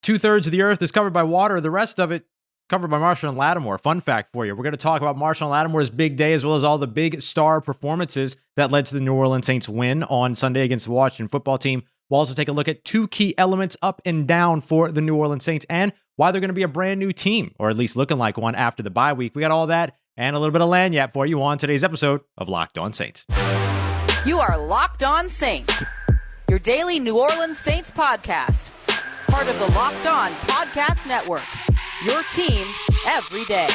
2/3 of the earth is covered by water. The rest of it covered by Marshon Lattimore. Fun fact for you. We're going to talk about Marshon Lattimore's big day as well as all the big star performances that led to the New Orleans Saints win on Sunday against the Washington football team. We'll also take a look at two key elements up and down for the New Orleans Saints and why they're going to be a brand new team, or at least looking like one after the bye week. We got all that and a little bit of lagniappe for you on today's episode of Locked On Saints. You are Locked On Saints, your daily New Orleans Saints podcast. Part of the Locked On Podcast Network, your team every day.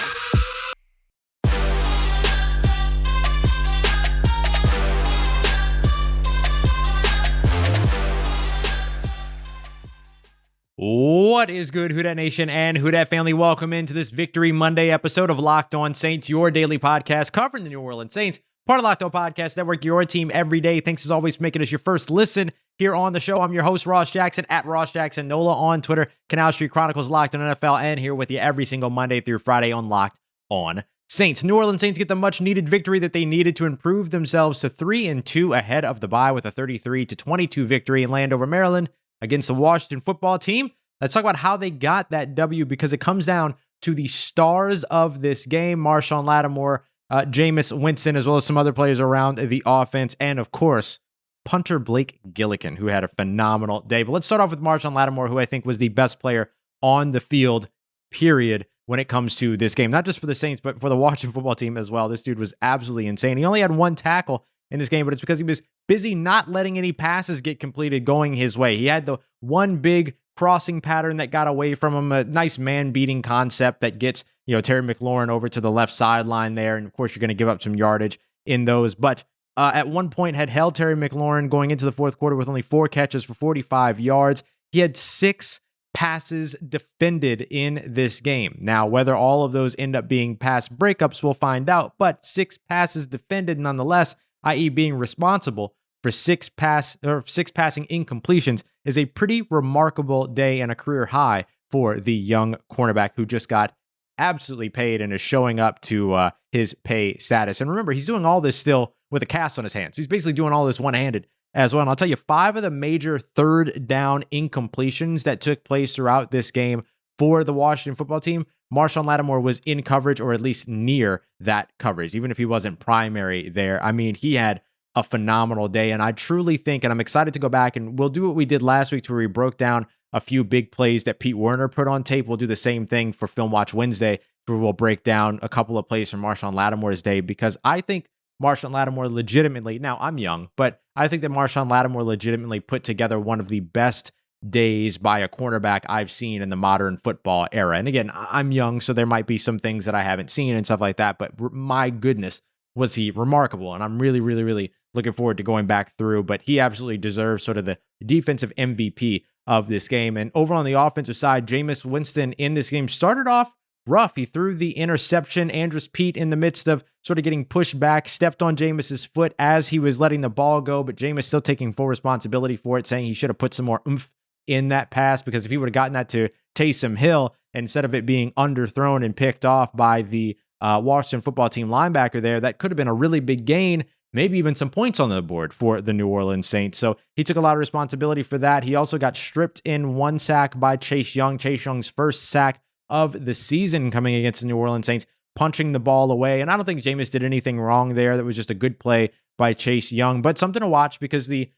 What is good, Who Dat Nation and Who Dat family? Welcome into this Victory Monday episode of Locked On Saints, your daily podcast covering the New Orleans Saints. Part of Locked On Podcast Network, your team every day. Thanks as always for making us your first listen here on the show. I'm your host, Ross Jackson, at Ross Jackson Nola on Twitter, Canal Street Chronicles, Locked On NFL, and here with you every single Monday through Friday on Locked On Saints. New Orleans Saints get the much-needed victory that they needed to improve themselves to 3-2 ahead of the bye with a 33-22 victory in Landover, Maryland against the Washington football team. Let's talk about how they got that W because it comes down to the stars of this game, Marshon Lattimore, Jameis Winston, as well as some other players around the offense, and of course, punter Blake Gillikin, who had a phenomenal day. But let's start off with Marshon Lattimore, who I think was the best player on the field, period, when it comes to this game. Not just for the Saints, but for the Washington football team as well. This dude was absolutely insane. He only had one tackle in this game, but it's because he was busy not letting any passes get completed going his way. He had the one big crossing pattern that got away from him, a nice man-beating concept that gets, Terry McLaurin over to the left sideline there, and of course you're going to give up some yardage in those, but at one point had held Terry McLaurin going into the fourth quarter with only 4 catches for 45 yards. He had 6 passes defended in this game. Now, whether all of those end up being pass breakups, we'll find out, but 6 passes defended nonetheless, i.e. being responsible for 6 passing incompletions, is a pretty remarkable day and a career high for the young cornerback who just got absolutely paid and is showing up to his pay status. And remember, he's doing all this still with a cast on his hands. So he's basically doing all this one-handed as well. And I'll tell you, 5 of the major third down incompletions that took place throughout this game for the Washington football team, Marshon Lattimore was in coverage or at least near that coverage, even if he wasn't primary there. I mean, he had a phenomenal day. And I truly think, and I'm excited to go back and we'll do what we did last week where we broke down a few big plays that Pete Werner put on tape. We'll do the same thing for Film Watch Wednesday where we'll break down a couple of plays from Marshon Lattimore's day because I think Marshon Lattimore legitimately, now I'm young, but I think that Marshon Lattimore legitimately put together one of the best days by a cornerback I've seen in the modern football era. And again, I'm young, so there might be some things that I haven't seen and stuff like that, but my goodness, was he remarkable. And I'm really, really, really looking forward to going back through, but he absolutely deserves sort of the defensive MVP of this game. And over on the offensive side, Jameis Winston in this game started off rough. He threw the interception. Andrus Peat, in the midst of sort of getting pushed back, stepped on Jameis's foot as he was letting the ball go, but Jameis still taking full responsibility for it, saying he should have put some more oomph in that pass because if he would have gotten that to Taysom Hill, instead of it being underthrown and picked off by the Washington football team linebacker there, that could have been a really big gain, maybe even some points on the board for the New Orleans Saints. So he took a lot of responsibility for that. He also got stripped in 1 sack by Chase Young. Chase Young's first sack of the season coming against the New Orleans Saints, punching the ball away. And I don't think Jameis did anything wrong there. That was just a good play by Chase Young, but something to watch because the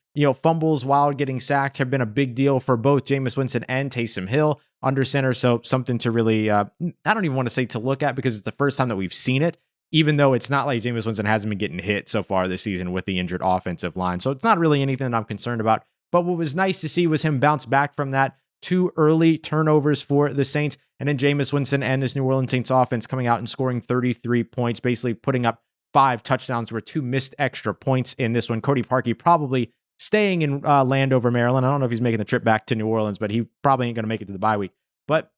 fumbles while getting sacked have been a big deal for both Jameis Winston and Taysom Hill under center. So something to really, I don't even want to say to look at because it's the first time that we've seen it, even though it's not like Jameis Winston hasn't been getting hit so far this season with the injured offensive line. So it's not really anything that I'm concerned about. But what was nice to see was him bounce back from that. 2 early turnovers for the Saints, and then Jameis Winston and this New Orleans Saints offense coming out and scoring 33 points, basically putting up 5 touchdowns were 2 missed extra points in this one. Cody Parkey probably staying in Landover, Maryland. I don't know if he's making the trip back to New Orleans, but he probably ain't going to make it to the bye week. But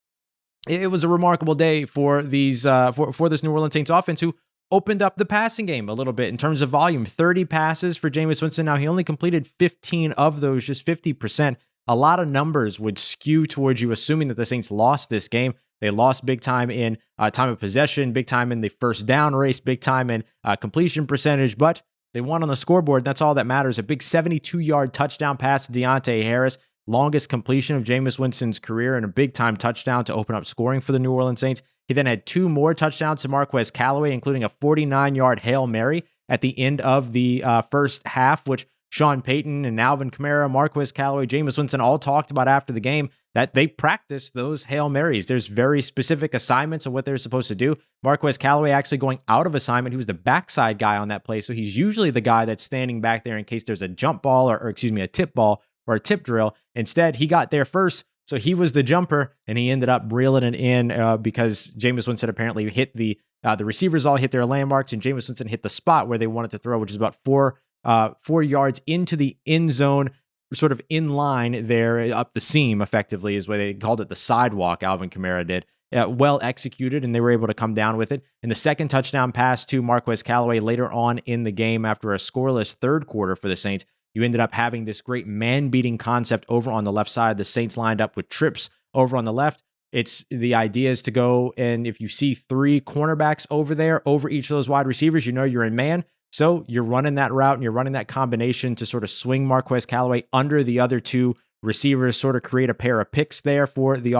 it was a remarkable day for these for this New Orleans Saints offense who opened up the passing game a little bit in terms of volume. 30 passes for Jameis Winston. Now, he only completed 15 of those, just 50%. A lot of numbers would skew towards you assuming that the Saints lost this game. They lost big time in time of possession, big time in the first down race, big time in completion percentage, but they won on the scoreboard. That's all that matters. A big 72-yard touchdown pass to Deontay Harris longest completion of Jameis Winston's career and a big-time touchdown to open up scoring for the New Orleans Saints. He then had 2 more touchdowns to Marquez Callaway, including a 49-yard Hail Mary at the end of the first half, which Sean Payton and Alvin Kamara, Marquez Callaway, Jameis Winston all talked about after the game, that they practiced those Hail Marys. There's very specific assignments of what they're supposed to do. Marquez Callaway actually going out of assignment. He was the backside guy on that play, so he's usually the guy that's standing back there in case there's a jump ball or a tip ball or a tip drill. Instead, he got there first, so he was the jumper, and he ended up reeling it in because Jameis Winston apparently hit the receivers all hit their landmarks, and Jameis Winston hit the spot where they wanted to throw, which is about 4 yards into the end zone, sort of in line there up the seam, effectively, is what they called it, the sidewalk. Alvin Kamara did. Well executed, and they were able to come down with it. And the second touchdown pass to Marquez Callaway later on in the game after a scoreless third quarter for the Saints, you ended up having this great man-beating concept over on the left side. The Saints lined up with trips over on the left. It's the idea is to go, and if you see 3 cornerbacks over there, over each of those wide receivers, you know you're in man. So you're running that route and you're running that combination to sort of swing Marquez Callaway under the other 2 receivers, sort of create a pair of picks there for the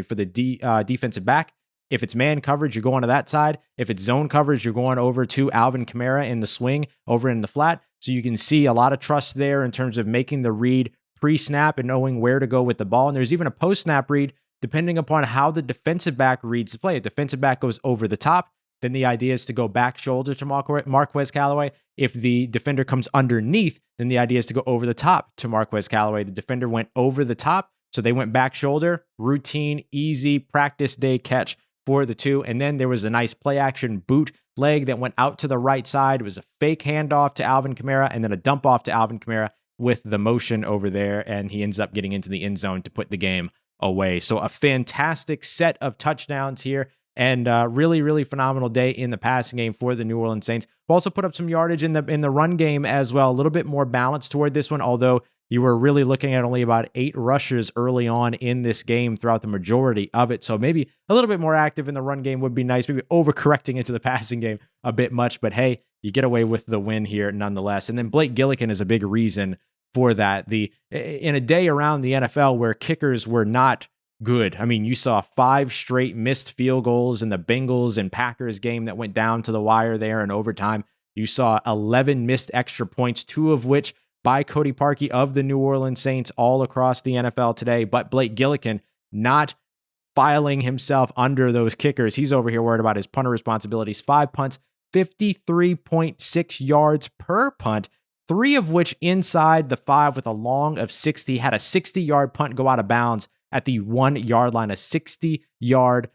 for the defensive back. If it's man coverage, you're going to that side. If it's zone coverage, you're going over to Alvin Kamara in the swing over in the flat. So you can see a lot of trust there in terms of making the read pre-snap and knowing where to go with the ball. And there's even a post-snap read depending upon how the defensive back reads the play. If the defensive back goes over the top, then the idea is to go back shoulder to Marquez Callaway. If the defender comes underneath, then the idea is to go over the top to Marquez Callaway. The defender went over the top, so they went back shoulder. Routine, easy, practice day catch for the 2. And then there was a nice play action boot leg that went out to the right side. It was a fake handoff to Alvin Kamara and then a dump off to Alvin Kamara with the motion over there. And he ends up getting into the end zone to put the game away. So a fantastic set of touchdowns here. And really, really phenomenal day in the passing game for the New Orleans Saints. We'll also put up some yardage in the run game as well. A little bit more balance toward this one, although you were really looking at only about 8 rushes early on in this game throughout the majority of it. So maybe a little bit more active in the run game would be nice. Maybe overcorrecting into the passing game a bit much. But hey, you get away with the win here nonetheless. And then Blake Gillikin is a big reason for that. In a day around the NFL where kickers were not good. I mean, you saw 5 straight missed field goals in the Bengals and Packers game that went down to the wire there in overtime. You saw 11 missed extra points, 2 of which by Cody Parkey of the New Orleans Saints all across the NFL today. But Blake Gillikin not filing himself under those kickers. He's over here worried about his punter responsibilities. 5 punts, 53.6 yards per punt, 3 of which inside the 5 with a long of 60. Had a 60-yard punt go out of bounds at the 1-yard line, a 60-yard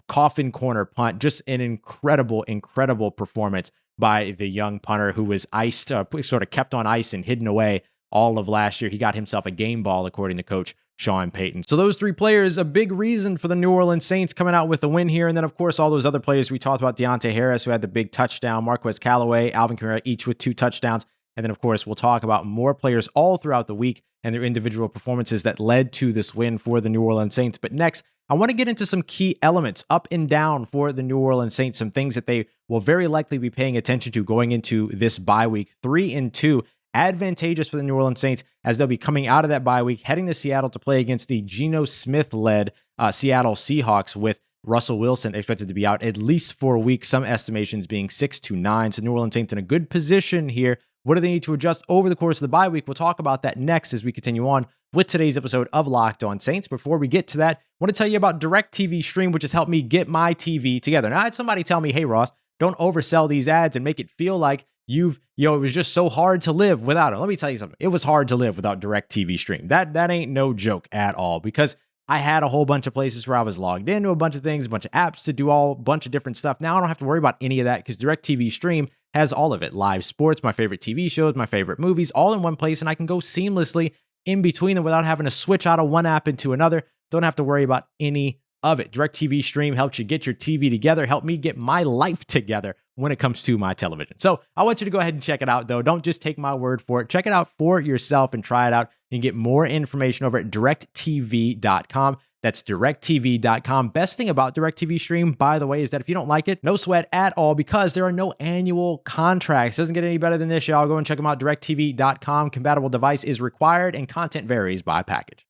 coffin corner punt. Just an incredible, incredible performance by the young punter who was iced, sort of kept on ice and hidden away all of last year. He got himself a game ball, according to Coach Sean Payton. So those 3 players, a big reason for the New Orleans Saints coming out with a win here. And then, of course, all those other players we talked about, Deontay Harris, who had the big touchdown, Marquez Callaway, Alvin Kamara, each with 2 touchdowns. And then, of course, we'll talk about more players all throughout the week and their individual performances that led to this win for the New Orleans Saints. But next, I want to get into some key elements up and down for the New Orleans Saints, some things that they will very likely be paying attention to going into this bye week. 3-2, advantageous for the New Orleans Saints as they'll be coming out of that bye week, heading to Seattle to play against the Geno Smith-led Seattle Seahawks, with Russell Wilson expected to be out at least for a week, some estimations being 6 to 9. So New Orleans Saints in a good position here. What do they need to adjust over the course of the bye week? We'll talk about that next as we continue on with today's episode of Locked On Saints. Before we get to that, I want to tell you about DirecTV Stream, which has helped me get my TV together. Now, I had somebody tell me, hey, Ross, don't oversell these ads and make it feel like it was just so hard to live without it. Let me tell you something. It was hard to live without DirecTV Stream. That ain't no joke at all, because I had a whole bunch of places where I was logged into a bunch of things, a bunch of apps to do a bunch of different stuff. Now I don't have to worry about any of that because DirecTV Stream has all of it. Live sports, my favorite TV shows, my favorite movies, all in one place, and I can go seamlessly in between them without having to switch out of one app into another. Don't have to worry about any of it. DirecTV Stream helps you get your TV together, help me get my life together when it comes to my television. So I want you to go ahead and check it out, though. Don't just take my word for it. Check it out for yourself and try it out. You can get more information over at directtv.com. That's directtv.com. Best thing about DirecTV Stream, by the way, is that if you don't like it, no sweat at all because there are no annual contracts. Doesn't get any better than this, y'all. Go and check them out, directtv.com. Compatible device is required and content varies by package.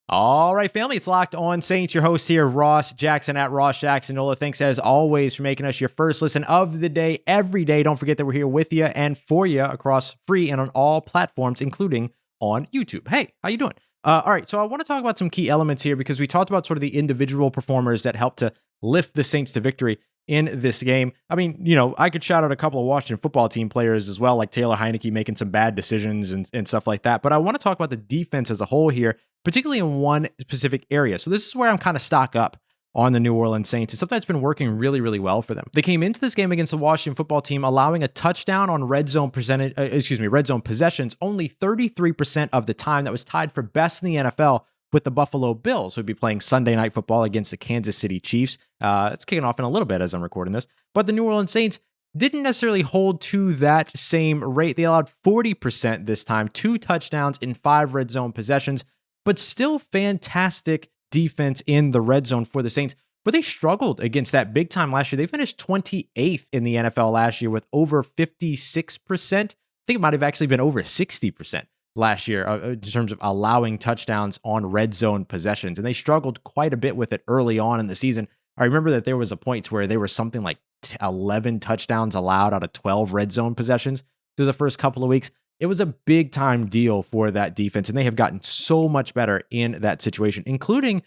All right, family, it's Locked On Saints. Your host here, Ross Jackson at Ross Jackson Nola. Thanks as always for making us your first listen of the day every day. Don't forget that we're here with you and for you across free and on all platforms, including on YouTube. Hey, how you doing? All right, so I want to talk about some key elements here because we talked about sort of the individual performers that helped to lift the Saints to victory in this game. I mean, you know, I could shout out a couple of Washington football team players as well, like Taylor Heinicke making some bad decisions and stuff like that. But I want to talk about the defense as a whole here, particularly in one specific area. So this is where I'm kind of stock up on the New Orleans Saints. It's something that's been working really, really well for them. They came into this game against the Washington football team, allowing a touchdown on red zone possessions only 33% of the time. That was tied for best in the NFL with the Buffalo Bills, who'd be playing Sunday Night Football against the Kansas City Chiefs. It's kicking off in a little bit as I'm recording this. But the New Orleans Saints didn't necessarily hold to that same rate. They allowed 40% this time, 2 touchdowns in 5 red zone possessions, but still fantastic defense in the red zone for the Saints, but they struggled against that big time last year. They finished 28th in the NFL last year with over 56%. I think it might have actually been over 60% last year in terms of allowing touchdowns on red zone possessions. And they struggled quite a bit with it early on in the season. I remember that there was a point where they were something like 11 touchdowns allowed out of 12 red zone possessions through the first couple of weeks. It was a big time deal for that defense, and they have gotten so much better in that situation, including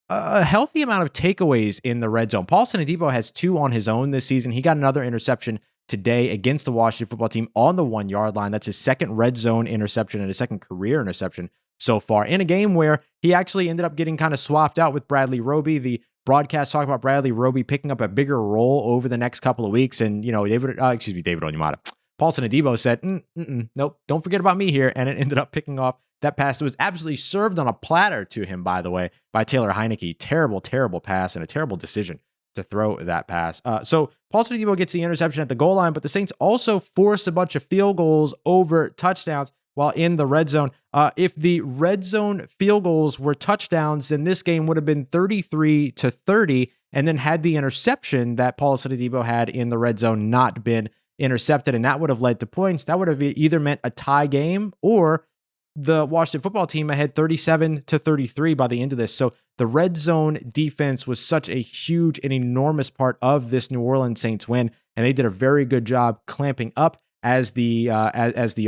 a healthy amount of takeaways in the red zone. Paulson Adebo has 2 on his own this season. He got another interception today against the Washington football team on the 1-yard line. That's his second red zone interception and his second career interception so far in a game where he actually ended up getting kind of swapped out with Bradley Roby. The broadcast talked about Bradley Roby picking up a bigger role over the next couple of weeks. And, you know, David Onyemata. Paulson Adebo said, nope, don't forget about me here. And it ended up picking off that pass. It was absolutely served on a platter to him, by the way, by Taylor Heinicke. Terrible, terrible pass and a terrible decision to throw that pass. So Paulson Adebo gets the interception at the goal line, but the Saints also force a bunch of field goals over touchdowns while in the red zone. If the red zone field goals were touchdowns, then this game would have been 33-30. And then had the interception that Paulson Adebo had in the red zone not been intercepted, and that would have led to points, that would have either meant a tie game or the Washington football team ahead 37-33 by the end of this. So the red zone defense was such a huge and enormous part of this New Orleans Saints win, and they did a very good job clamping up as the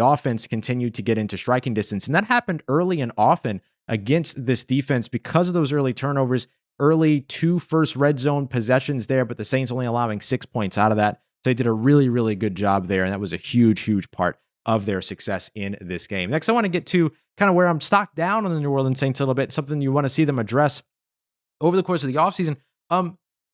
offense continued to get into striking distance. And that happened early and often against this defense because of those early turnovers, early 2 first red zone possessions there, but the Saints only allowing 6 points out of that. So they did a really, really good job there, and that was a huge, huge part of their success in this game. Next, I want to get to kind of where I'm stocked down on the New Orleans Saints a little bit, something you want to see them address over the course of the offseason.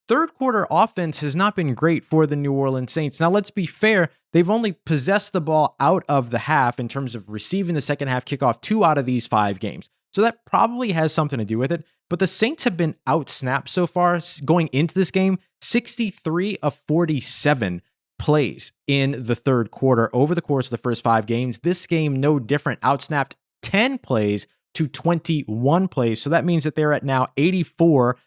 Third quarter offense has not been great for the New Orleans Saints. Now, let's be fair. They've only possessed the ball out of the half in terms of receiving the second half kickoff 2 out of these 5 games. So that probably has something to do with it. But the Saints have been outsnapped so far going into this game, 63 of 47 plays in the third quarter over the course of the first 5 games. This game, no different, outsnapped 10 plays to 21 plays. So that means that they're at now 84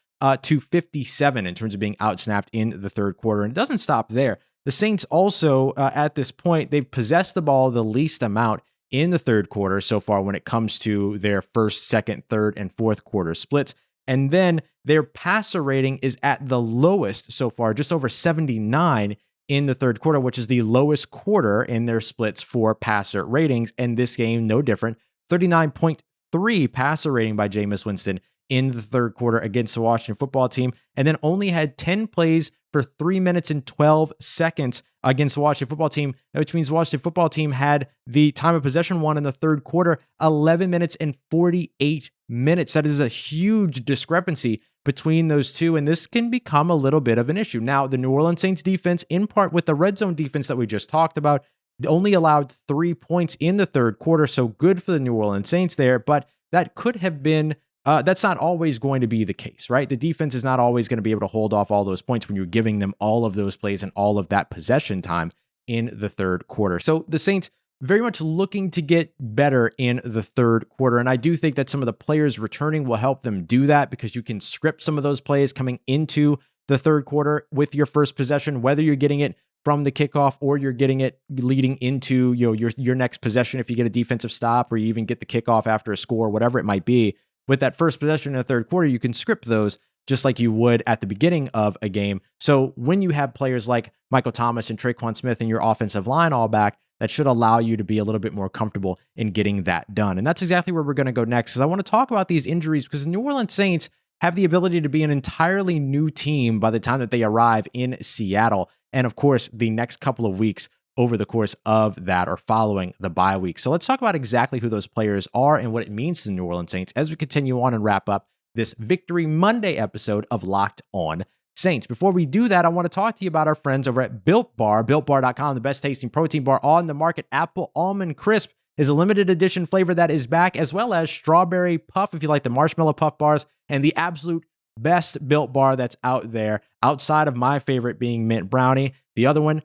to 57 in terms of being outsnapped in the third quarter. And it doesn't stop there. The Saints also, at this point, they've possessed the ball the least amount in the third quarter so far when it comes to their first, second, third, and fourth quarter splits. And then their passer rating is at the lowest so far, just over 79 in the third quarter, which is the lowest quarter in their splits for passer ratings. And this game, no different, 39.3 passer rating by Jameis Winston in the third quarter against the Washington football team, and then only had 10 plays for 3 minutes and 12 seconds against the Washington football team, which means the Washington football team had the time of possession won in the third quarter, 11 minutes and 48 minutes. That is a huge discrepancy between those two, and this can become a little bit of an issue. Now, the New Orleans Saints defense, in part with the red zone defense that we just talked about, only allowed 3 points in the third quarter, so good for the New Orleans Saints there, but that could have been that's not always going to be the case, right? The defense is not always going to be able to hold off all those points when you're giving them all of those plays and all of that possession time in the third quarter. So the Saints very much looking to get better in the third quarter. And I do think that some of the players returning will help them do that, because you can script some of those plays coming into the third quarter with your first possession, whether you're getting it from the kickoff or you're getting it leading into your next possession. If you get a defensive stop, or you even get the kickoff after a score, whatever it might be, with that first possession in the third quarter, you can script those just like you would at the beginning of a game. So when you have players like Michael Thomas and Tre'Quan Smith in your offensive line all back, that should allow you to be a little bit more comfortable in getting that done. And that's exactly where we're going to go next, because I want to talk about these injuries, because the New Orleans Saints have the ability to be an entirely new team by the time that they arrive in Seattle. And of course, the next couple of weeks over the course of that, or following the bye week. So let's talk about exactly who those players are and what it means to the New Orleans Saints as we continue on and wrap up this Victory Monday episode of Locked On Saints. Before we do that, I want to talk to you about our friends over at Built Bar, BuiltBar.com, the best tasting protein bar on the market. Apple Almond Crisp is a limited edition flavor that is back, as well as Strawberry Puff, if you like the marshmallow puff bars, and the absolute best Built Bar that's out there, outside of my favorite being Mint Brownie. The other one,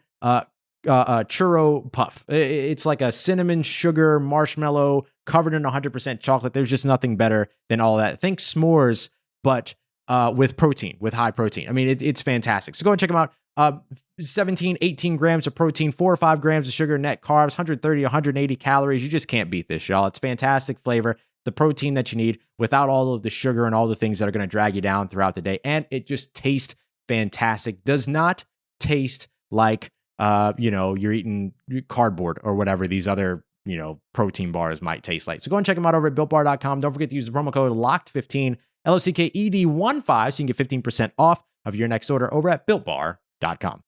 Churro Puff. It's like a cinnamon sugar marshmallow covered in 100% chocolate. There's just nothing better than all that. Think s'mores, but with protein, with high protein. I mean, it's fantastic. So go and check them out. 17, 18 grams of protein, 4 or 5 grams of sugar, net carbs, 130, 180 calories. You just can't beat this, y'all. It's fantastic flavor, the protein that you need without all of the sugar and all the things that are going to drag you down throughout the day. And it just tastes fantastic. Does not taste like, you're eating cardboard or whatever these other, protein bars might taste like. So go and check them out over at BuiltBar.com. Don't forget to use the promo code LOCKED15, LOCKED15, so you can get 15% off of your next order over at BuiltBar.com.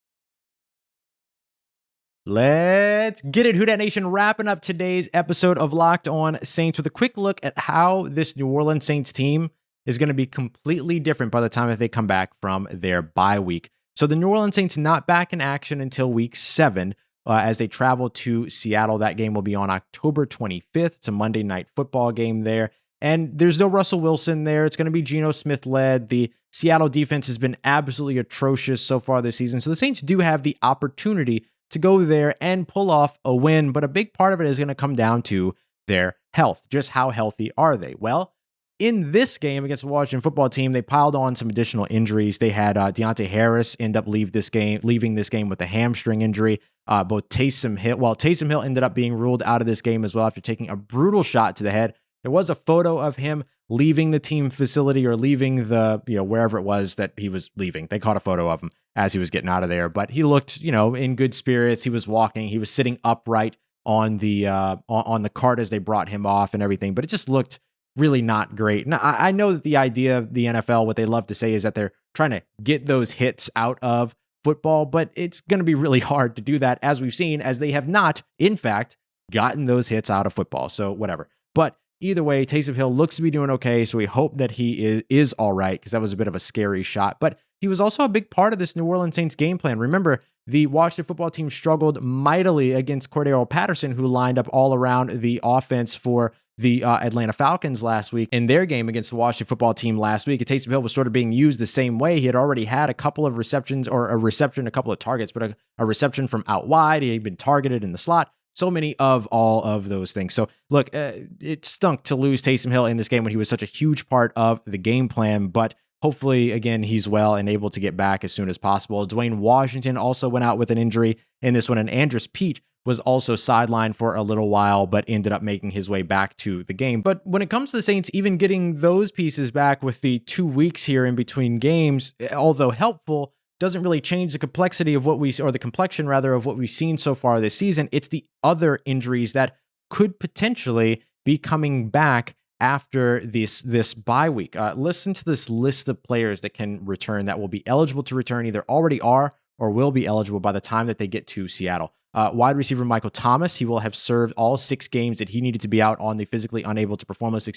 Let's get it, Who Dat Nation, wrapping up today's episode of Locked On Saints with a quick look at how this New Orleans Saints team is going to be completely different by the time that they come back from their bye week. So the New Orleans Saints not back in action until week 7 as they travel to Seattle. That game will be on October 25th. It's a Monday Night Football game there. And there's no Russell Wilson there. It's going to be Geno Smith led. The Seattle defense has been absolutely atrocious so far this season. So the Saints do have the opportunity to go there and pull off a win. But a big part of it is going to come down to their health. Just how healthy are they? Well, in this game against the Washington football team, they piled on some additional injuries. They had Deontay Harris end up leaving this game with a hamstring injury. Both Taysom Hill ended up being ruled out of this game as well after taking a brutal shot to the head. There was a photo of him leaving the team facility, or leaving the, wherever it was that he was leaving. They caught a photo of him as he was getting out of there, but he looked, in good spirits. He was walking, he was sitting upright on the cart as they brought him off and everything, but it just looked really not great. And I know that the idea of the NFL, what they love to say is that they're trying to get those hits out of football, but it's going to be really hard to do that, as we've seen, as they have not, in fact, gotten those hits out of football. So whatever. But either way, Taysom Hill looks to be doing okay, so we hope that he is all right, because that was a bit of a scary shot. But he was also a big part of this New Orleans Saints game plan. Remember, the Washington football team struggled mightily against Cordero Patterson, who lined up all around the offense for the Atlanta Falcons last week in their game against the Washington football team last week. Taysom Hill was sort of being used the same way. He had already had a couple of receptions, or a couple of targets, but a reception from out wide. He had been targeted in the slot. So many of all of those things. So look, it stunk to lose Taysom Hill in this game when he was such a huge part of the game plan, but hopefully, again, he's well and able to get back as soon as possible. Dwayne Washington also went out with an injury in this one, and Andrus Peat was also sidelined for a little while, but ended up making his way back to the game. But when it comes to the Saints, even getting those pieces back with the 2 weeks here in between games, although helpful, doesn't really change the complexity of the complexion rather of what we've seen so far this season. It's the other injuries that could potentially be coming back after this bye week. Listen to this list of players that can return, that will be eligible to return, either already are or will be eligible by the time that they get to Seattle. Wide receiver Michael Thomas, he will have served all 6 games that he needed to be out on the physically unable to perform list.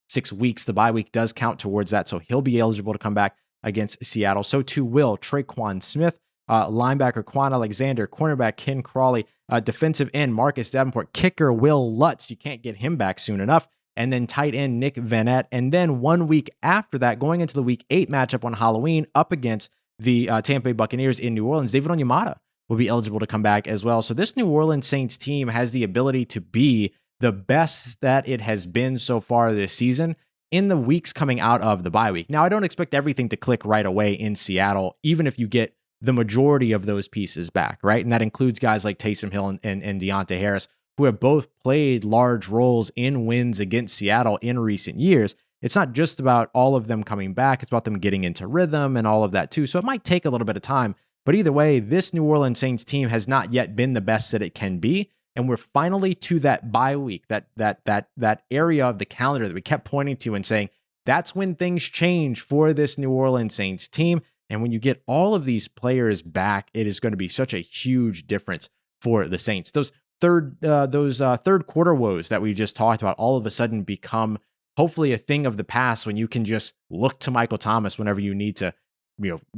6 weeks. The bye week does count towards that, so he'll be eligible to come back against Seattle. So too will Tre'Quan Smith, linebacker Kwon Alexander, cornerback Ken Crawley, defensive end Marcus Davenport, kicker Wil Lutz. You can't get him back soon enough. And then tight end Nick Vanette. And then 1 week after that, going into the week 8 matchup on Halloween up against the Tampa Bay Buccaneers in New Orleans, David Onyemata will be eligible to come back as well. So this New Orleans Saints team has the ability to be the best that it has been so far this season in the weeks coming out of the bye week. Now, I don't expect everything to click right away in Seattle, even if you get the majority of those pieces back, right? And that includes guys like Taysom Hill and Deontay Harris, who have both played large roles in wins against Seattle in recent years. It's not just about all of them coming back. It's about them getting into rhythm and all of that too. So it might take a little bit of time. But either way, this New Orleans Saints team has not yet been the best that it can be. And we're finally to that bye week, that area of the calendar that we kept pointing to and saying, that's when things change for this New Orleans Saints team. And when you get all of these players back, it is going to be such a huge difference for the Saints. Those third quarter woes that we just talked about all of a sudden become hopefully a thing of the past when you can just look to Michael Thomas whenever you need to,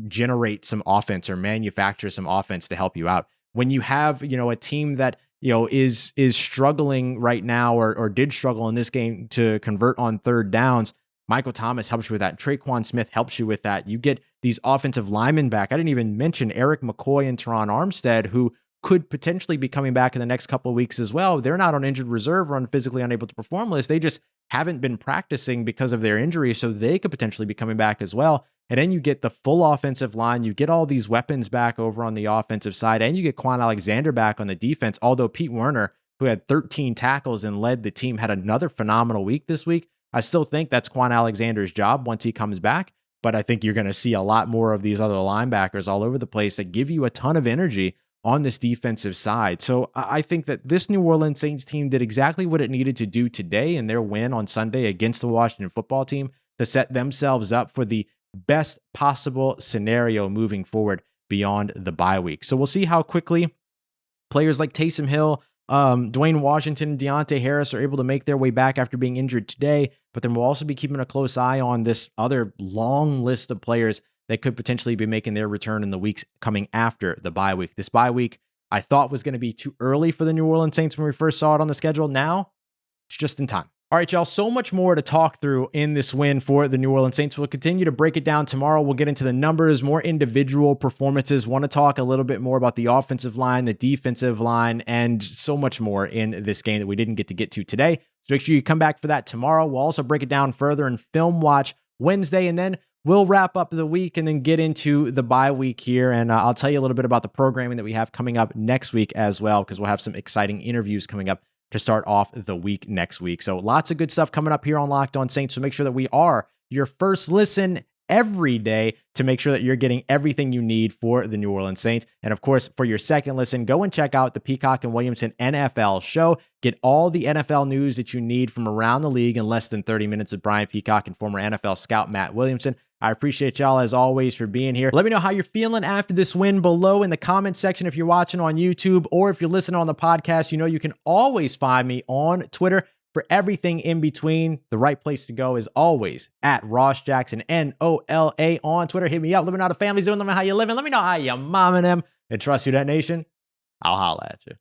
generate some offense or manufacture some offense to help you out. When you have, a team that, is struggling right now or did struggle in this game to convert on third downs, Michael Thomas helps you with that. Tre'Quan Smith helps you with that. You get these offensive linemen back. I didn't even mention Erik McCoy and Teron Armstead, who could potentially be coming back in the next couple of weeks as well. They're not on injured reserve or on physically unable to perform list. They just haven't been practicing because of their injury, so they could potentially be coming back as well. And then you get the full offensive line. You get all these weapons back over on the offensive side, and you get Kwon Alexander back on the defense. Although Pete Werner, who had 13 tackles and led the team, had another phenomenal week this week. I still think that's Kwon Alexander's job once he comes back, but I think you're going to see a lot more of these other linebackers all over the place that give you a ton of energy on this defensive side. So I think that this New Orleans Saints team did exactly what it needed to do today in their win on Sunday against the Washington football team to set themselves up for the best possible scenario moving forward beyond the bye week. So we'll see how quickly players like Taysom Hill, Dwayne Washington, and Deontay Harris are able to make their way back after being injured today. But then we'll also be keeping a close eye on this other long list of players that could potentially be making their return in the weeks coming after the bye week. This bye week I thought was going to be too early for the New Orleans Saints when we first saw it on the schedule. Now it's just in time. All right, y'all, so much more to talk through in this win for the New Orleans Saints. We'll continue to break it down tomorrow. We'll get into the numbers, more individual performances. Want to talk a little bit more about the offensive line, the defensive line, and so much more in this game that we didn't get to today. So make sure you come back for that tomorrow. We'll also break it down further and film watch Wednesday, and then we'll wrap up the week and then get into the bye week here. And I'll tell you a little bit about the programming that we have coming up next week as well, because we'll have some exciting interviews coming up to start off the week next week. So lots of good stuff coming up here on Locked On Saints. So make sure that we are your first listen every day to make sure that you're getting everything you need for the New Orleans Saints. And of course, for your second listen, go and check out the Peacock and Williamson NFL show. Get all the NFL news that you need from around the league in less than 30 minutes with Brian Peacock and former NFL scout Matt Williamson. I appreciate y'all as always for being here. Let me know how you're feeling after this win below in the comment section if you're watching on YouTube, or if you're listening on the podcast. You know you can always find me on Twitter for everything in between. The right place to go is always at Ross Jackson, NOLA on Twitter. Hit me up. Let me know how the family's doing. Let me know how you're living. Let me know how you're momming them. And trust you, that nation. I'll holla at you.